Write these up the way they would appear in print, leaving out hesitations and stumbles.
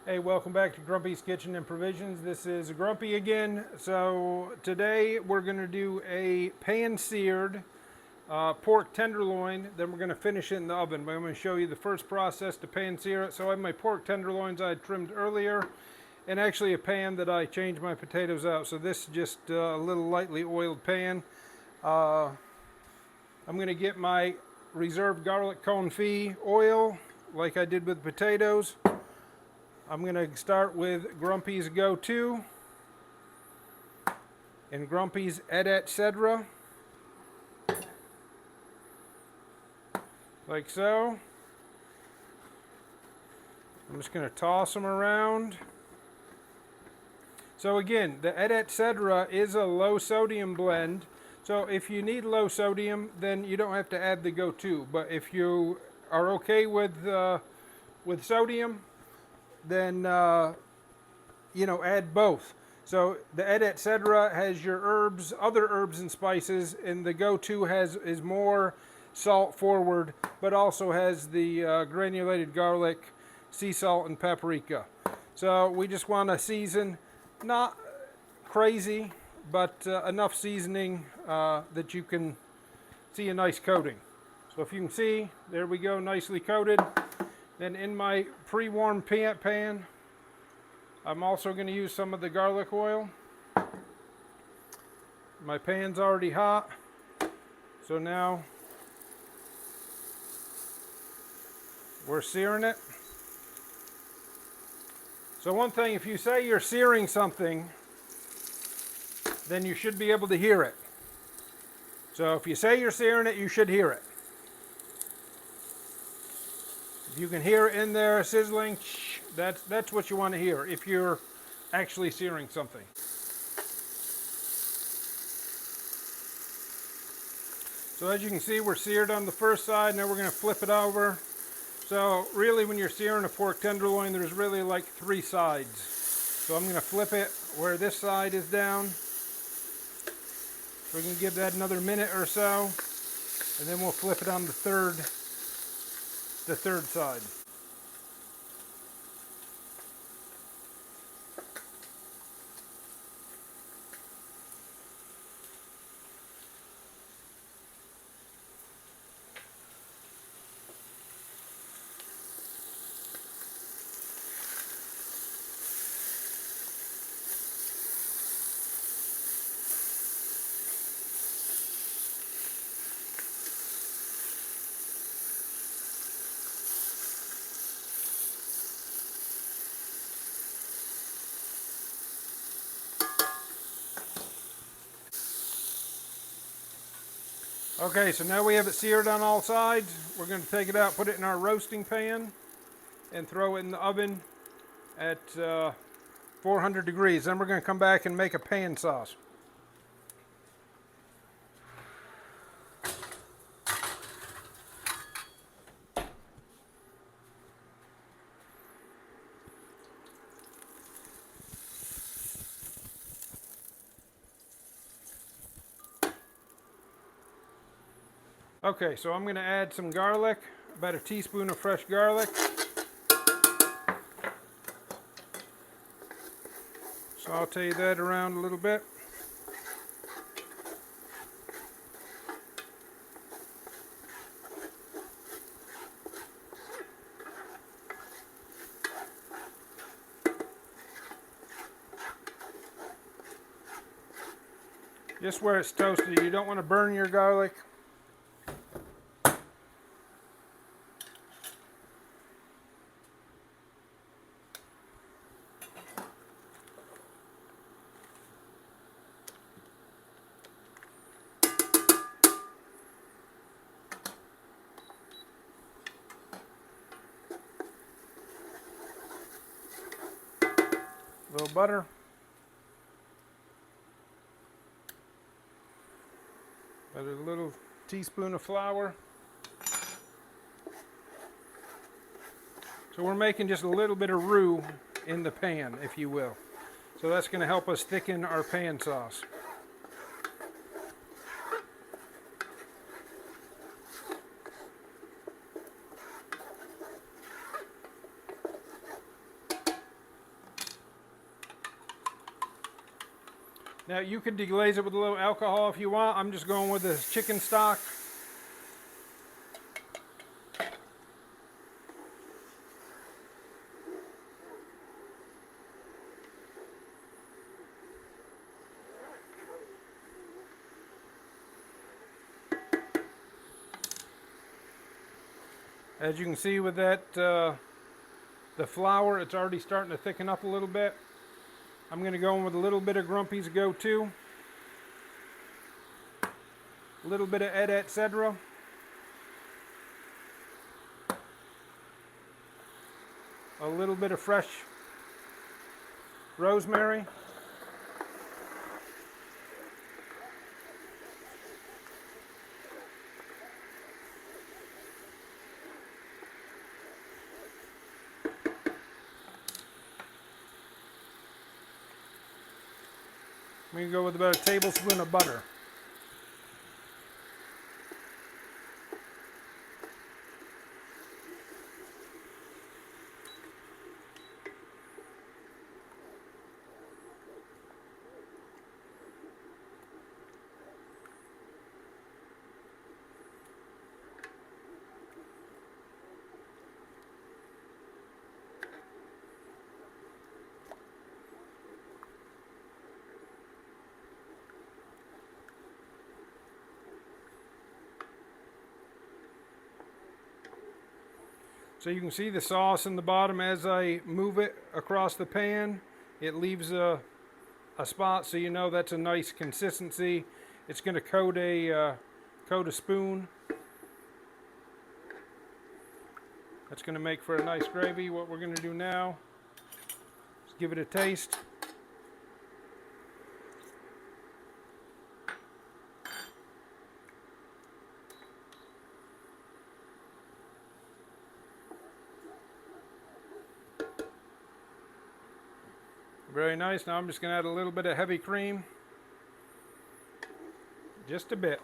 Hey, welcome back to Grumpy's Kitchen and Provisions. This is Grumpy again. So today we're going to do a pan-seared pork tenderloin. Then we're going to finish it in the oven. But I'm going to show you the first process to pan-sear it. So I have my pork tenderloins I had trimmed earlier, and actually a pan that I changed my potatoes out. So this is just a little lightly oiled pan. I'm going to get my reserved garlic confit oil like I did with potatoes. I'm going to start with Grumpy's Go-To and Grumpy's Etcetera, like so. I'm just going to toss them around. So again, the Etcetera is a low sodium blend. So if you need low sodium, then you don't have to add the Go-To. But if you are okay with sodium, then add both. So the Etcetera has your herbs, other herbs and spices, and the Go-To is more salt forward, but also has the granulated garlic, sea salt, and paprika. So we just want to season, not crazy, but enough seasoning that you can see a nice coating. So if you can see, there we go, nicely coated. Then in my pre-warmed pan, I'm also going to use some of the garlic oil. My pan's already hot, so now we're searing it. So one thing, if you say you're searing something, then you should be able to hear it. So if you say you're searing it, you should hear it. If you can hear it in there sizzling, that's what you want to hear if you're actually searing something. So as you can see, we're seared on the first side. Now we're going to flip it over. So really, when you're searing a pork tenderloin, there's really like three sides. So I'm going to flip it where this side is down. So we can give that another minute or so, and then we'll flip it on the third side. Okay, so now we have it seared on all sides. We're going to take it out, put it in our roasting pan, and throw it in the oven at 400 degrees. Then we're going to come back and make a pan sauce. Okay, so I'm going to add some garlic, about a teaspoon of fresh garlic. Saute that around a little bit. Just where it's toasted, you don't want to burn your garlic. A little butter. Add a little teaspoon of flour. So we're making just a little bit of roux in the pan, if you will. So that's going to help us thicken our pan sauce. Now you could deglaze it with a little alcohol if you want. I'm just going with this chicken stock. As you can see with that, the flour, it's already starting to thicken up a little bit. I'm going to go in with a little bit of Grumpy's Go-To, a little bit of Etcetera, a little bit of fresh rosemary, we can go with about a tablespoon of butter. So you can see the sauce in the bottom as I move it across the pan. It leaves a spot, so you know that's a nice consistency. It's going to coat a spoon. That's going to make for a nice gravy. What we're going to do now is give it a taste. Very nice. Now I'm just going to add a little bit of heavy cream. Just a bit.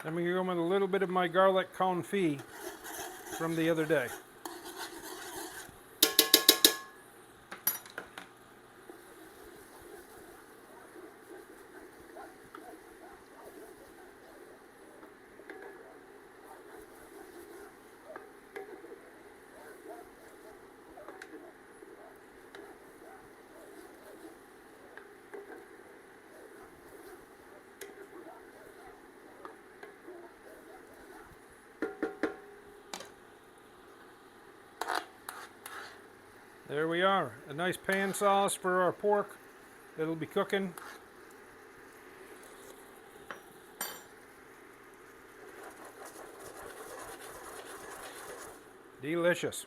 I'm going to go with a little bit of my garlic confit from the other day. There we are, a nice pan sauce for our pork that'll be cooking. Delicious.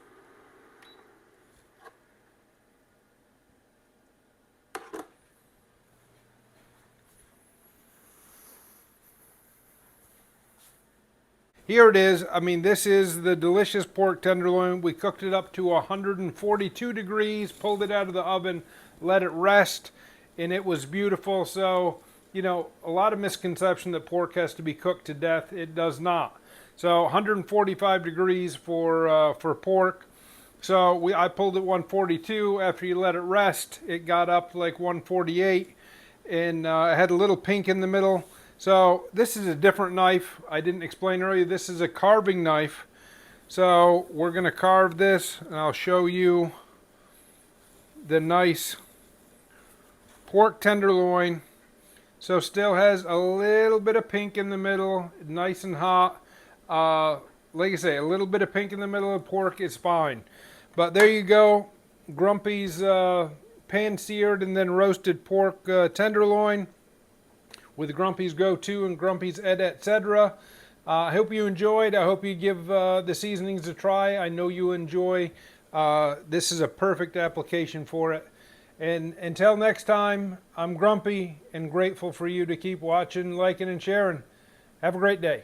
Here it is. I mean, this is the delicious pork tenderloin. We cooked it up to 142 degrees, pulled it out of the oven, let it rest, and it was beautiful. So, you know, a lot of misconception that pork has to be cooked to death. It does not. So 145 degrees for pork. So I pulled it 142. After you let it rest, it got up to like 148, and it had a little pink in the middle. So this is a different knife. I didn't explain earlier, this is a carving knife. So we're going to carve this, and I'll show you the nice pork tenderloin. So still has a little bit of pink in the middle, nice and hot. Like I say, a little bit of pink in the middle of pork is fine. But there you go, Grumpy's pan-seared and then roasted pork tenderloin with Grumpy's Go-To and Grumpy's Etcetera. I hope you enjoyed. I hope you give the seasonings a try. I know you enjoy. This is a perfect application for it. And until next time, I'm Grumpy and grateful for you to keep watching, liking, and sharing. Have a great day.